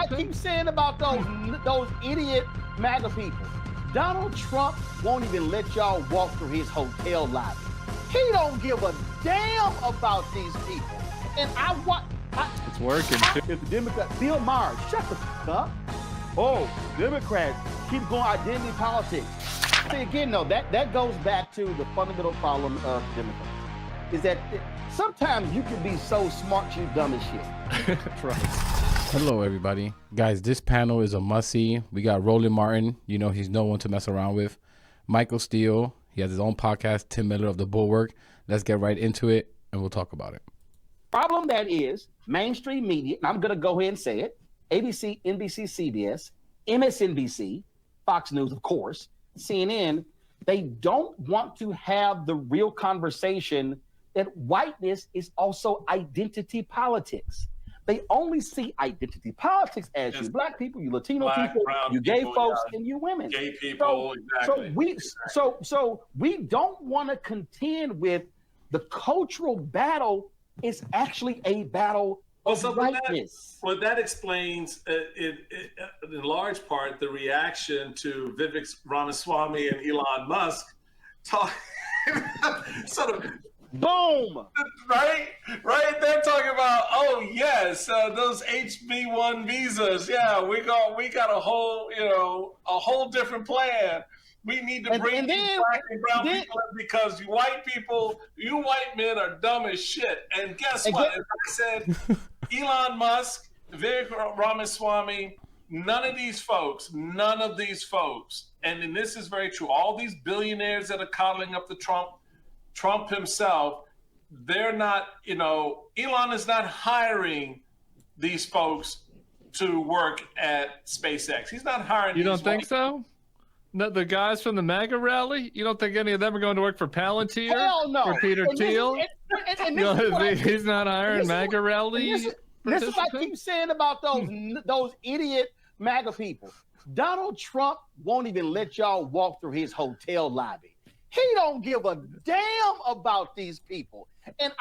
I keep saying about those idiot MAGA people. Donald Trump won't even let y'all walk through his hotel lobby. He don't give a damn about these people. And it's working too. If the Democrat, Bill Maher, shut the fuck up. Oh, Democrats keep going identity politics. See, again, though, that goes back to the fundamental problem of Democrats. Is that sometimes you can be so smart you dumb as shit. Right. Hello, everybody. Guys, this panel is a must-see. We got Roland Martin. You know he's no one to mess around with. Michael Steele. He has his own podcast, Tim Miller of The Bulwark. Let's get right into it, and we'll talk about it. Problem that is mainstream media, and I'm going to go ahead and say it, ABC, NBC, CBS, MSNBC, Fox News, of course, CNN, they don't want to have the real conversation that whiteness is also identity politics. They only see identity politics as you black people, you Latino people, you gay folks, and you women. Gay people, exactly. So we don't want to contend with the cultural battle. Is actually a battle of whiteness. That explains, in large part, the reaction to Vivek Ramaswamy and Elon Musk talking sort of. Boom! Right? They're talking about, oh yes, those HB1 visas. Yeah, we got a whole different plan. We need to bring black and brown people in because you white men are dumb as shit. And guess what? As I said, Elon Musk, Vivek Ramaswamy, none of these folks, and this is very true, all these billionaires that are coddling up to Trump himself, they're not, Elon is not hiring these folks to work at SpaceX. He's not hiring You don't think so? No, the guys from the MAGA rally? You don't think any of them are going to work for Palantir? Hell no. Or Peter Thiel? He's not hiring MAGA rally. This is what I keep saying about those idiot MAGA people. Donald Trump won't even let y'all walk through his hotel lobby. He don't give a damn about these people. And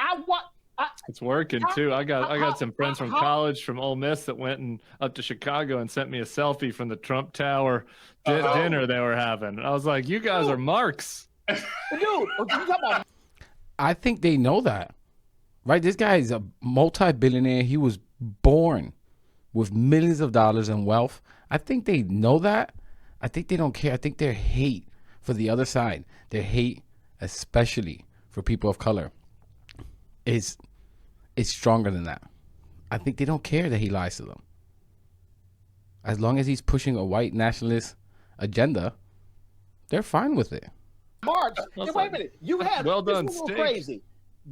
it's working too. I got some friends from college from Ole Miss that went up to Chicago and sent me a selfie from the Trump Tower dinner they were having. I was like, you guys are marks. Dude, I think they know that, right? This guy is a multi-billionaire. He was born with millions of dollars in wealth. I think they know that. I think they don't care. I think their hate for the other side, their hate, especially for people of color, is stronger than that. I think they don't care that he lies to them. As long as he's pushing a white nationalist agenda, they're fine with it. March, wait a minute. You had well done, this was crazy.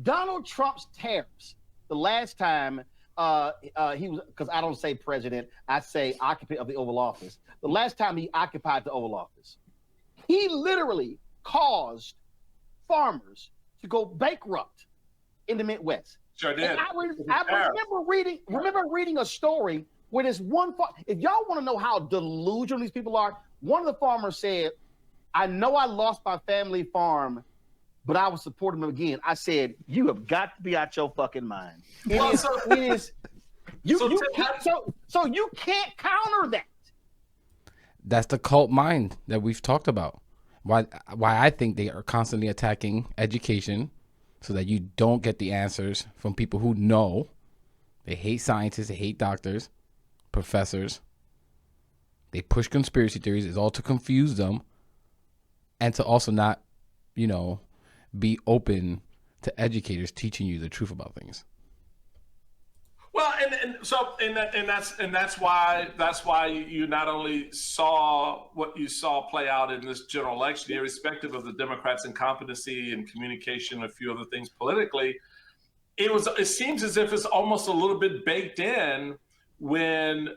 Donald Trump's tariffs. The last time he was, because I don't say president, I say occupant of the Oval Office. The last time he occupied the Oval Office, he literally caused farmers to go bankrupt in the Midwest. Sure did. I remember reading a story where this one farm, if y'all want to know how delusional these people are, one of the farmers said, I know I lost my family farm, but I will support them again. I said, you have got to be out your fucking mind. You can't counter that. That's the cult mind that we've talked about. Why I think they are constantly attacking education so that you don't get the answers from people who know. They hate scientists, they hate doctors, professors. They push conspiracy theories. It's all to confuse them and to also not, be open to educators teaching you the truth about things. Well, and that's why you not only saw what you saw play out in this general election, irrespective of the Democrats' incompetency and communication, a few other things politically. It seems as if it's almost a little bit baked in when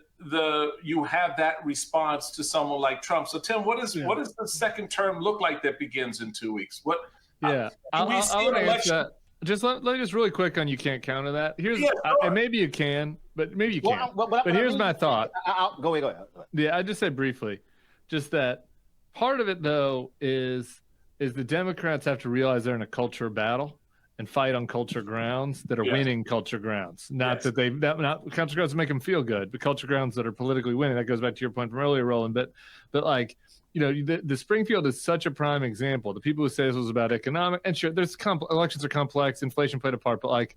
you have that response to someone like Trump. So Tim, what does the second term look like that begins in 2 weeks? I want to answer that. Just let me just really quick on you can't counter that. And maybe you can, but maybe you can't. But here's my thought. Go ahead. Yeah, I just said briefly, just that part of it though is the Democrats have to realize they're in a culture battle, and fight on culture grounds that are winning culture grounds. Not culture grounds that make them feel good, but culture grounds that are politically winning. That goes back to your point from earlier, Roland. But like, you know, the Springfield is such a prime example. The people who say this was about economic, and sure, there's elections are complex, inflation played a part, but like,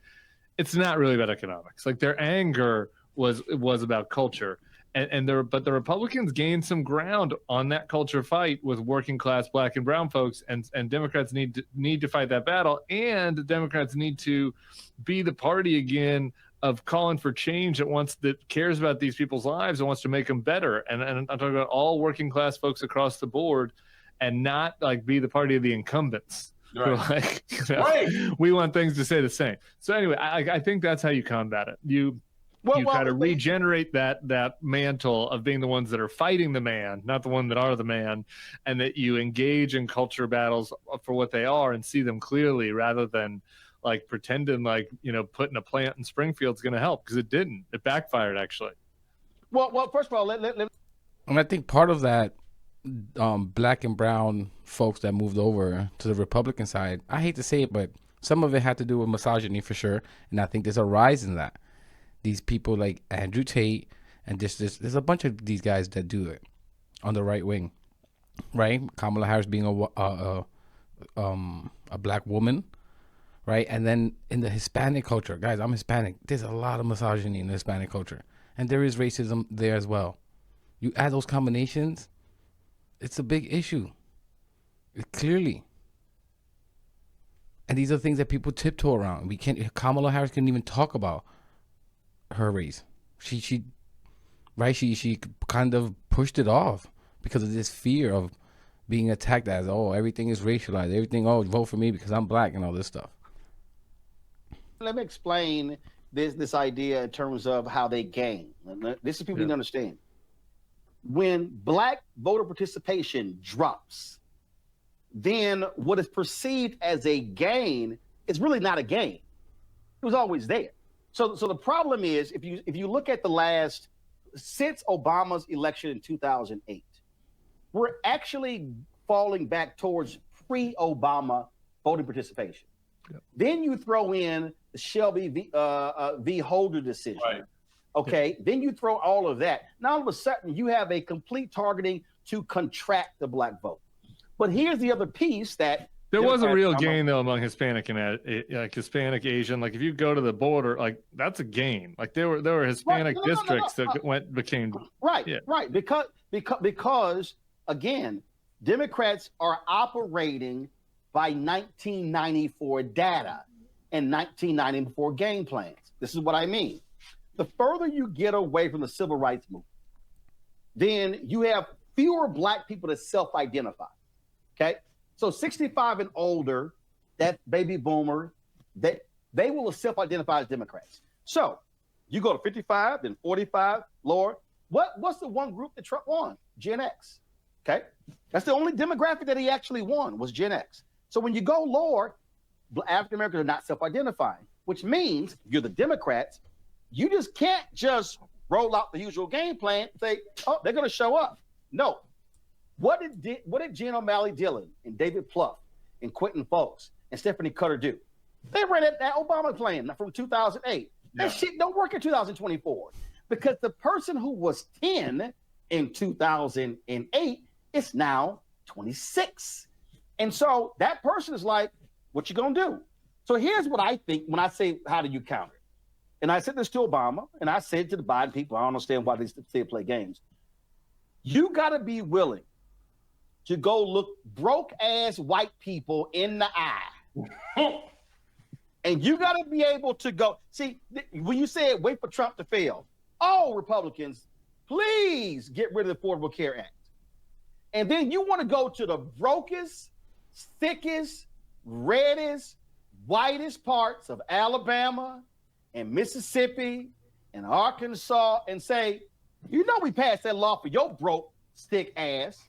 it's not really about economics. Like, their anger was about culture. But the Republicans gained some ground on that culture fight with working class Black and brown folks, and Democrats need to fight that battle, and the Democrats need to be the party again of calling for change that cares about these people's lives and wants to make them better. And I'm talking about all working class folks across the board, and not like be the party of the incumbents. Right. Like, you know, we want things to stay the same. So anyway, I think that's how you combat it. You try to regenerate that mantle of being the ones that are fighting the man, not the one that are the man, and that you engage in culture battles for what they are and see them clearly, rather than like pretending like, you know, putting a plant in Springfield's going to help, because it didn't. It backfired, actually. Well, first of all, and I think part of that, Black and brown folks that moved over to the Republican side, I hate to say it, but some of it had to do with misogyny for sure, and I think there's a rise in that. These people like Andrew Tate and there's a bunch of these guys that do it on the right wing, right? Kamala Harris being a Black woman, right? And then in the Hispanic culture, guys, I'm Hispanic. There's a lot of misogyny in the Hispanic culture, and there is racism there as well. You add those combinations, it's a big issue, clearly. And these are things that people tiptoe around. Kamala Harris couldn't even talk about her race. She kind of pushed it off because of this fear of being attacked as, oh, everything is racialized, everything, oh, vote for me because I'm Black and all this stuff. Let me explain this idea in terms of how they gain. This is people need to understand. When Black voter participation drops, then what is perceived as a gain is really not a gain. It was always there. So the problem is, if you look at the last, since Obama's election in 2008, we're actually falling back towards pre-Obama voting participation. Yep. Then you throw in the Shelby v. Holder decision. Right. Okay. Yep. Then you throw all of that. Now all of a sudden you have a complete targeting to contract the Black vote. But here's the other piece that there was a real gain though among Hispanic and like Hispanic, Asian. Like if you go to the border, like that's a gain. Like there were Hispanic districts that became right, right. Because again, Democrats are operating by 1994 data and 1994 game plans. This is what I mean. The further you get away from the civil rights movement, then you have fewer Black people that self-identify. Okay. So 65 and older, that baby boomer, they will self-identify as Democrats. So you go to 55, then 45, lower. What's the one group that Trump won? Gen X. Okay. That's the only demographic that he actually won, was Gen X. So when you go lower, African Americans are not self-identifying, which means you're the Democrats. You just can't just roll out the usual game plan and say, oh, they're going to show up. No. What did Jen O'Malley Dillon and David Plouffe and Quentin Folks and Stephanie Cutter do? They ran that Obama plan from 2008. That shit don't work in 2024 because the person who was 10 in 2008 is now 26. And so that person is like, what you gonna do? So here's what I think when I say, how do you counter? And I said this to Obama and I said to the Biden people, I don't understand why they still play games. You gotta be willing to go look broke ass white people in the eye. And you got to be able to go, see, when you said wait for Trump to fail, oh, Republicans, please get rid of the Affordable Care Act. And then you want to go to the brokest, thickest, reddest, whitest parts of Alabama and Mississippi and Arkansas and say, you know, we passed that law for your broke, stick ass.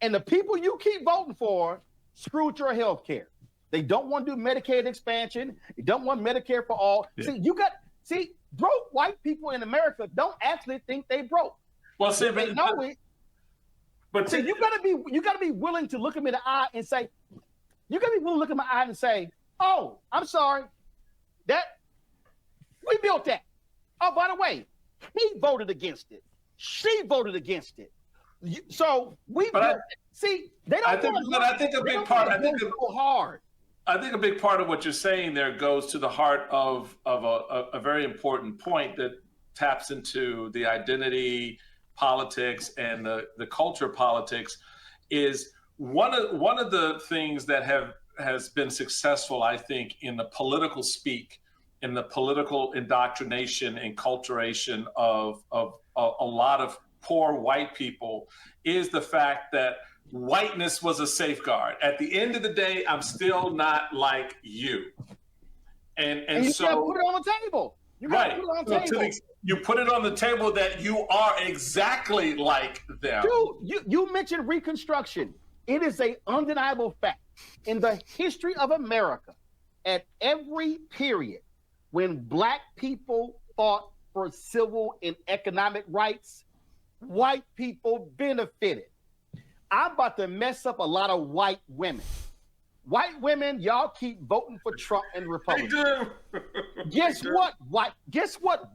And the people you keep voting for screwed your health care. They don't want to do Medicaid expansion. They don't want Medicare for all. Yeah. See, broke white people in America don't actually think they broke. Well, see, they know it. But see, you gotta be willing to look at me in the eye and say, you gotta be willing to look at my eye and say, Oh, I'm sorry. We built that. Oh, by the way, he voted against it. She voted against it. So we built it. See, they don't. I think a big part. I think so hard. I think a big part of what you're saying there goes to the heart of a very important point that taps into the identity politics and the culture politics. Is one of the things that has been successful, I think, in the political speak, in the political indoctrination and culturation of a lot of poor white people, is the fact that whiteness was a safeguard. At the end of the day, I'm still not like you. And you so gotta put it on the table. You gotta put it on the table. You put it on the table that you are exactly like them. Dude, you mentioned Reconstruction. It is an undeniable fact. In the history of America, at every period when Black people fought for civil and economic rights, white people benefited. I'm about to mess up a lot of white women. White women, y'all keep voting for Trump and Republicans. Guess what,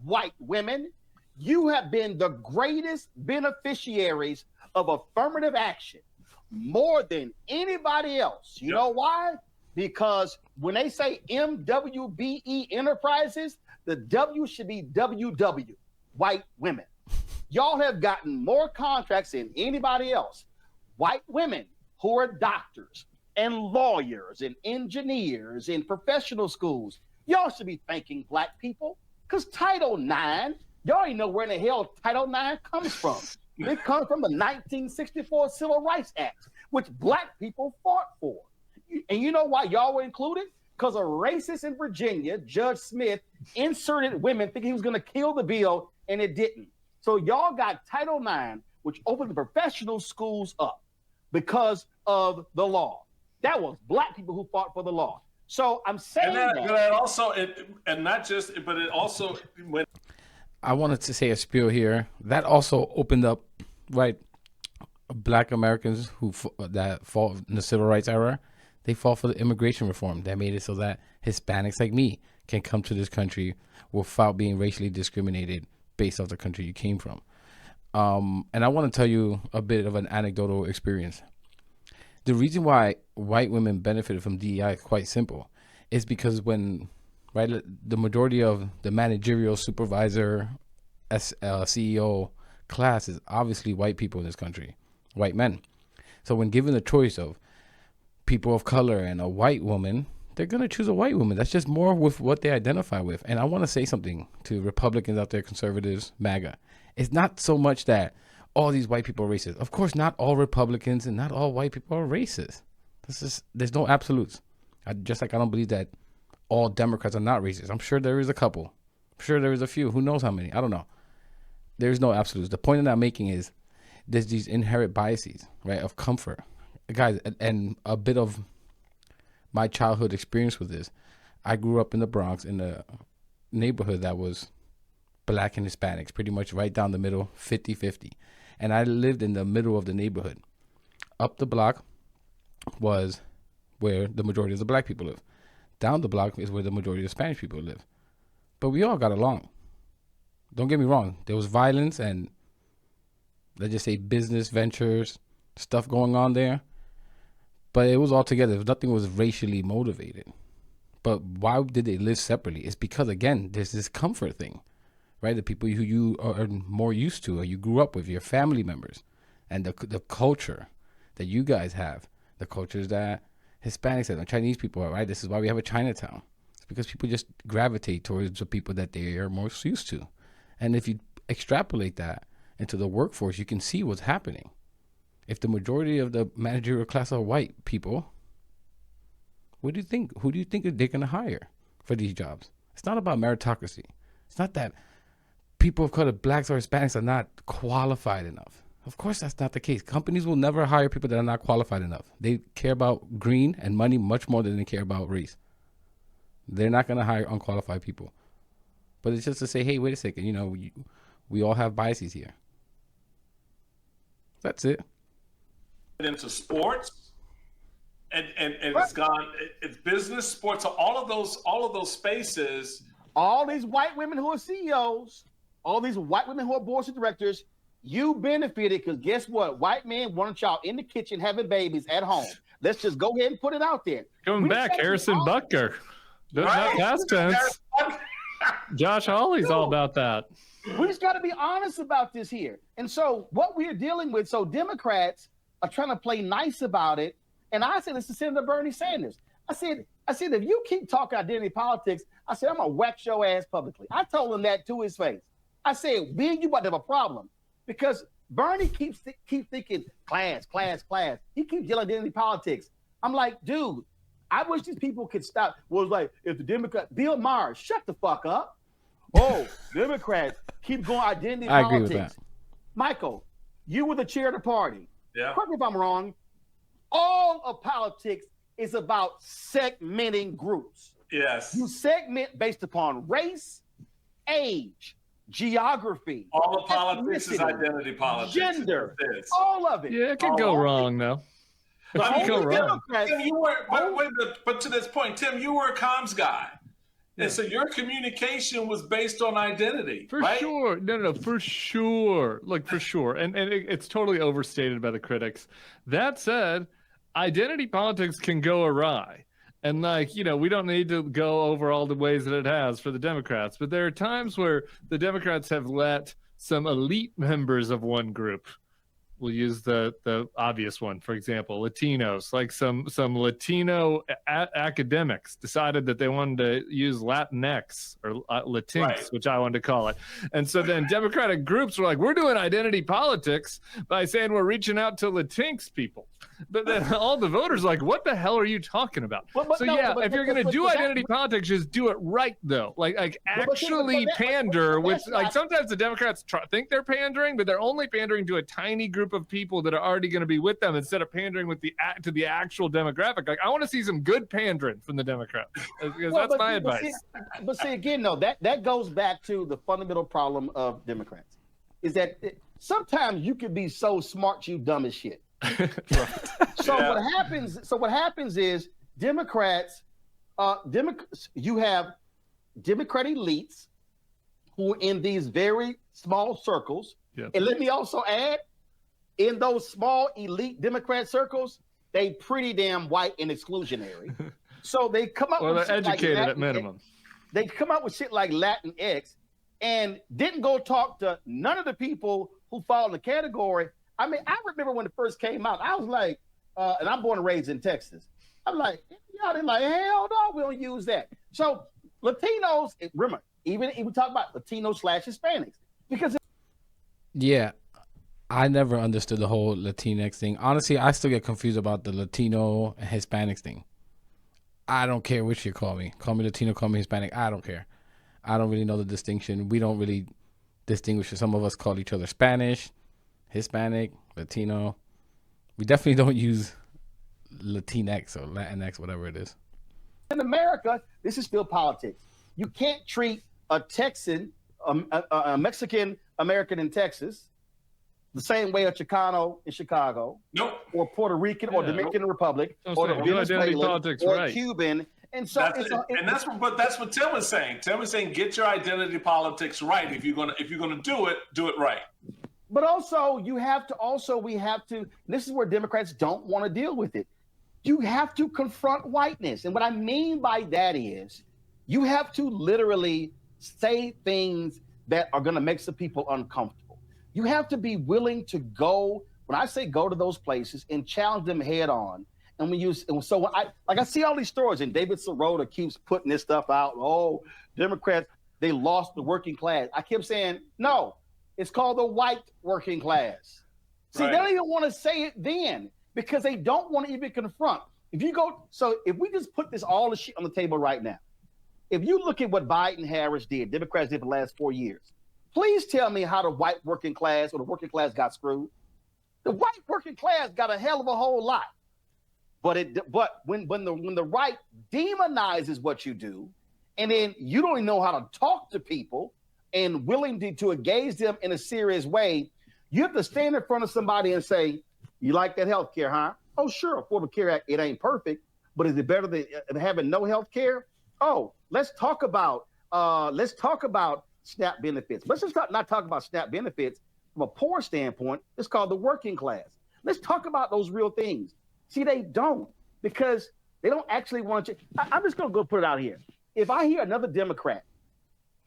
white women? You have been the greatest beneficiaries of affirmative action more than anybody else. You know why? Because when they say MWBE Enterprises, the W should be WW, white women. Y'all have gotten more contracts than anybody else. White women who are doctors and lawyers and engineers in professional schools, y'all should be thanking Black people, because Title IX, y'all ain't know where in the hell Title IX comes from. It comes from the 1964 Civil Rights Act, which Black people fought for. And you know why y'all were included? Because a racist in Virginia, Judge Smith, inserted women thinking he was going to kill the bill, and it didn't. So y'all got Title IX, which opened the professional schools up because of the law. That was Black people who fought for the law. So I'm saying that also, and not just, but it also when I wanted to say a spiel here that also opened up, right? Black Americans that fought in the civil rights era, they fought for the immigration reform that made it so that Hispanics like me can come to this country without being racially discriminated based off the country you came from. And I want to tell you a bit of an anecdotal experience. The reason why white women benefited from DEI is quite simple. It's because when, right, the majority of the managerial supervisor, CEO class is obviously white people in this country, white men. So when given the choice of people of color and a white woman, they're going to choose a white woman. That's just more with what they identify with. And I want to say something to Republicans out there, conservatives, MAGA. It's not so much that all these white people are racist. Of course, not all Republicans and not all white people are racist. There's no absolutes. Just like I don't believe that all Democrats are not racist. I'm sure there is a couple. I'm sure there is a few. Who knows how many? I don't know. There's no absolutes. The point that I'm making is there's these inherent biases, right, of comfort. Guys, and a bit of my childhood experience with this. I grew up in the Bronx in a neighborhood that was Black and Hispanics, pretty much right down the middle, 50-50. And I lived in the middle of the neighborhood. Up the block was where the majority of the Black people live. Down the block is where the majority of the Spanish people live. But we all got along. Don't get me wrong. There was violence and, let's just say, business ventures, stuff going on there. But it was all together. Nothing was racially motivated. But why did they live separately? It's because, again, there's this comfort thing, right? The people who you are more used to or you grew up with, your family members, and the culture that you guys have, the cultures that Hispanics have, Chinese people are, right? This is why we have a Chinatown. It's because people just gravitate towards the people that they are most used to. And if you extrapolate that into the workforce, you can see what's happening. If the majority of the managerial class are white people, what do you think? Who do you think they're going to hire for these jobs? It's not about meritocracy. It's not that people of color, Blacks or Hispanics, are not qualified enough. Of course, that's not the case. Companies will never hire people that are not qualified enough. They care about green and money much more than they care about race. They're not going to hire unqualified people. But it's just to say, hey, wait a second, you know, we all have biases here. That's it. Into sports, and it's gone. It's business, sports, all of those spaces. All these white women who are CEOs, all these white women who are board of directors, you benefited because guess what? White men wanted y'all in the kitchen having babies at home. Let's just go ahead and put it out there. Going back, Harrison Butker. Not past tense. Josh Hawley's all about that. We just got to be honest about this here. And so what we're dealing with, so Democrats are trying to play nice about it. And I said this to Senator Bernie Sanders. I said, if you keep talking identity politics, I said, I'm going to whack your ass publicly. I told him that to his face. I said, Big, you about to have a problem. Because Bernie keeps thinking class. He keeps yelling identity politics. I'm like, dude, I wish these people could stop. Well, it's like, if the Democrat, Bill Maher, shut the fuck up. Oh, Democrats keep going identity I politics. agree with that. Michael, you were the chair of the party. Yeah. Correct me if I'm wrong. All of politics is about segmenting groups. Yes. You segment based upon race, age, geography. All of politics is identity politics. Gender. All of it. Yeah, it could go wrong, though. It could go wrong. Tim, but to this point, Tim, you were a comms guy. And so your communication was based on identity, For right? sure. No, for sure. Look, for sure. And it's totally overstated by the critics. That said, identity politics can go awry. And we don't need to go over all the ways that it has for the Democrats. But there are times where the Democrats have let some elite members of one group, we'll use the obvious one, for example, Latinos, like some Latino academics decided that they wanted to use Latinx or Latinx, right, which I wanted to call it. And so then Democratic groups were like, we're doing identity politics by saying we're reaching out to Latinx people. But then all the voters are like, what the hell are you talking about? If you're going to do identity politics, just do it right, though. Actually pander with, sometimes the Democrats think they're pandering, but they're only pandering to a tiny group of people that are already going to be with them instead of pandering to the actual demographic. I want to see some good pandering from the Democrats, because that's my advice. See, again, though, that goes back to the fundamental problem of Democrats, is that sometimes you can be so smart you dumb as shit. What happens is Democrats, you have Democrat elites who are in these very small circles. Yep. And let me also add, in those small elite Democrat circles, they pretty damn white and exclusionary. So they come up with they're shit educated like at minimum. They come up with shit like Latinx and didn't go talk to none of the people who fall in the category. I mean, I remember when it first came out, I was like, and I'm born and raised in Texas. I'm like, y'all didn't like, hell no, we don't use that. So Latinos, remember, even we talk about Latino/Hispanics, because yeah, I never understood the whole Latinx thing. Honestly, I still get confused about the Latino and Hispanics thing. I don't care which you call me. Call me Latino, call me Hispanic. I don't care. I don't really know the distinction. We don't really distinguish. Some of us call each other Spanish, Hispanic, Latino. We definitely don't use Latinx or Latinx, whatever it is. in America, this is still politics. You can't treat a Texan, a Mexican American in Texas, the same way a Chicano in Chicago, Nope. or Puerto Rican or Dominican Republic, or the identity Venezuelan politics, or right. Cuban. And so that's what Tim was saying. Tim was saying, get your identity politics right. If you're gonna do it right. But also, we have to. This is where Democrats don't want to deal with it. You have to confront whiteness, and what I mean by that is, you have to literally say things that are going to make some people uncomfortable. You have to be willing to go. When I say go to those places and challenge them head on. And I see all these stories, and David Sirota keeps putting this stuff out. Oh, Democrats, they lost the working class. I kept saying, no, it's called the white working class. See, They don't even want to say it then because they don't want to even confront. If we just put all the shit on the table right now, if you look at what Biden and Harris did, Democrats did for the last 4 years, please tell me how the white working class or the working class got screwed. The white working class got a hell of a whole lot. But when the right demonizes what you do, and then you don't even know how to talk to people and willing to engage them in a serious way, you have to stand in front of somebody and say, "You like that health care, huh? Oh, sure, Affordable Care Act, it ain't perfect, but is it better than having no health care? Oh, let's talk about SNAP benefits. Let's just not talk about SNAP benefits from a poor standpoint. It's called the working class. Let's talk about those real things. See, they don't, because they don't actually want you. I'm just going to go put it out here. If I hear another Democrat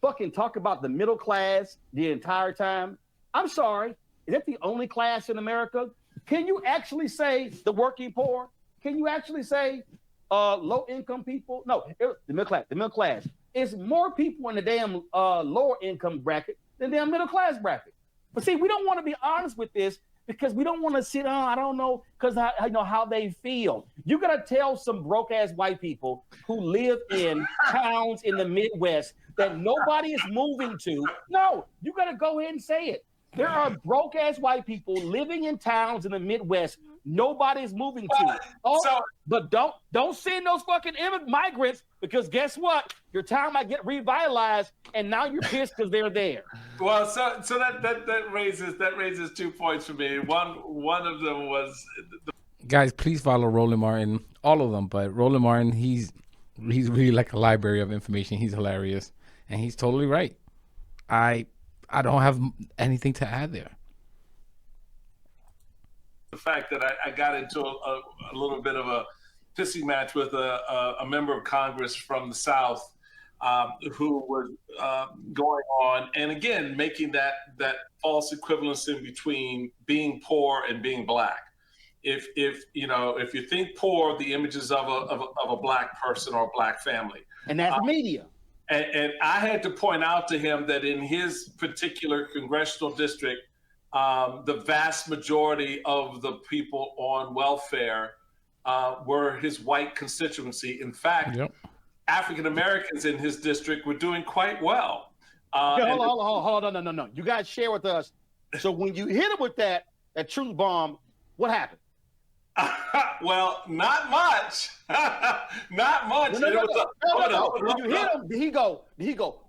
fucking talk about the middle class the entire time, I'm sorry. Is that the only class in America? Can you actually say the working poor? Can you actually say low income people? No, the middle class. The middle class. It's more people in the damn lower income bracket than damn middle class bracket. But see, we don't want to be honest with this because we don't want to sit on, I don't know, because I know how they feel. You got to tell some broke ass white people who live in towns in the Midwest that nobody is moving to. No, you got to go ahead and say it. There are broke ass white people living in towns in the Midwest nobody's moving to. But don't send those fucking migrants, because guess what? Your town might get revitalized, and now you're pissed because they're there. Well, so that raises 2 points for me. One of them was guys, please follow Roland Martin, all of them, but Roland Martin, he's really like a library of information. He's hilarious, and he's totally right. I don't have anything to add there. The fact that I got into a little bit of a pissing match with a member of Congress from the South who was going on, and again, making that false equivalency between being poor and being black. If you think poor, the images of a black person or a black family. And that's media. And I had to point out to him that in his particular congressional district, the vast majority of the people on welfare were his white constituency. In fact, African Americans in his district were doing quite well. Hold on, no. You guys share with us. So when you hit him with that truth bomb, what happened? Well, not much. Not much. No. When you hit him, did he go,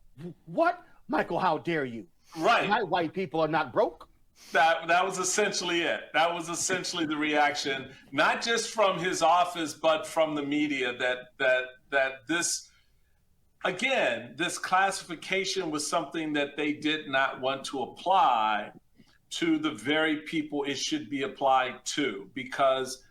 what? Michael, how dare you? Right. My white people are not broke. That was essentially it. That was essentially the reaction, not just from his office, but from the media, that this classification was something that they did not want to apply to the very people it should be applied to, because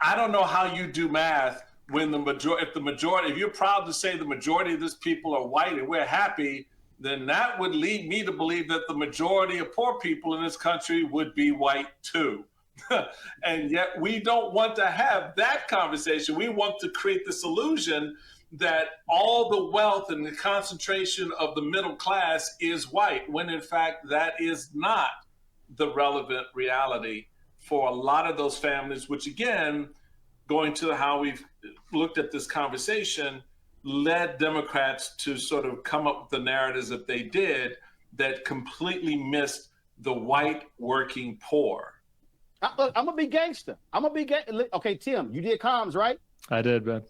I don't know how you do math when if you're proud to say the majority of these people are white and we're happy, then that would lead me to believe that the majority of poor people in this country would be white too. And yet we don't want to have that conversation. We want to create this illusion that all the wealth and the concentration of the middle class is white, when in fact that is not the relevant reality for a lot of those families, which again, going to how we've looked at this conversation, led Democrats to sort of come up with the narratives that they did that completely missed the white working poor. I'm gonna be gangster. Okay, Tim, you did comms, right? I did, man.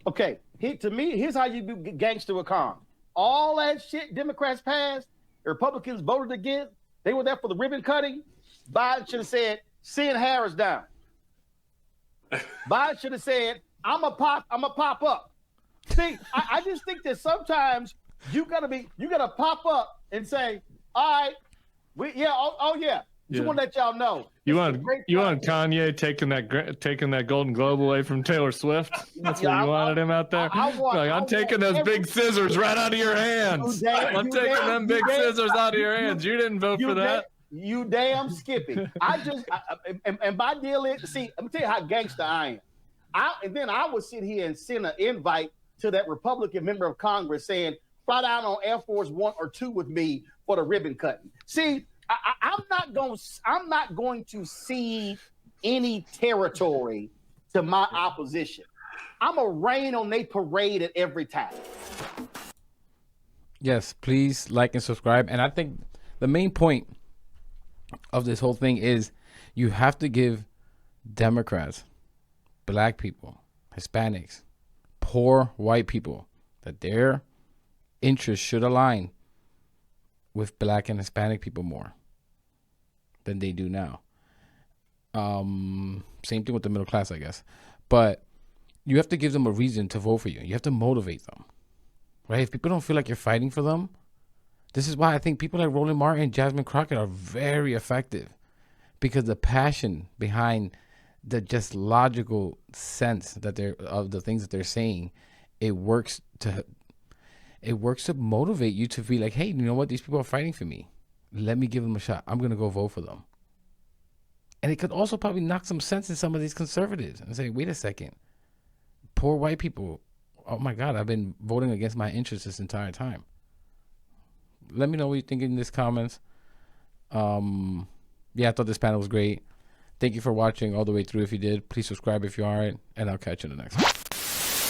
Okay, to me, here's how you do gangster with comms. All that shit Democrats passed, the Republicans voted against, they were there for the ribbon cutting. Biden should have said, send Harris down. Biden should have said, I'm a pop up. See, I just think that sometimes you gotta pop up and say, all right, yeah. Just want to let y'all know. You want Kanye taking that Golden Globe away from Taylor Swift? That's what you wanted him out there. I'm taking those big scissors right out of your hands. I'm taking them big scissors out of your hands. You didn't vote for that. You damn Skippy. And my deal is, see, let me tell you how gangster I am. And then I would sit here and send an invite to that Republican member of Congress saying, fly down on Air Force 1 or 2 with me for the ribbon cutting. See, I'm not going to cede any territory to my opposition. I'm gonna rain on their parade at every time. Yes, please like and subscribe. And I think the main point of this whole thing is you have to give Democrats, black people, Hispanics, poor white people, that their interests should align with black and Hispanic people more than they do now. Same thing with the middle class, I guess. But you have to give them a reason to vote for you. You have to motivate them, right? If people don't feel like you're fighting for them, this is why I think people like Roland Martin and Jasmine Crockett are very effective, because the passion behind the just logical sense that they're of the things that they're saying, it works to motivate you to be like, hey, you know what? These people are fighting for me. Let me give them a shot. I'm gonna go vote for them. And it could also probably knock some sense in some of these conservatives and say, wait a second, poor white people. Oh my God, I've been voting against my interests this entire time. Let me know what you think in the comments. Yeah, I thought this panel was great. Thank you for watching all the way through. If you did, please subscribe if you aren't, and I'll catch you in the next one.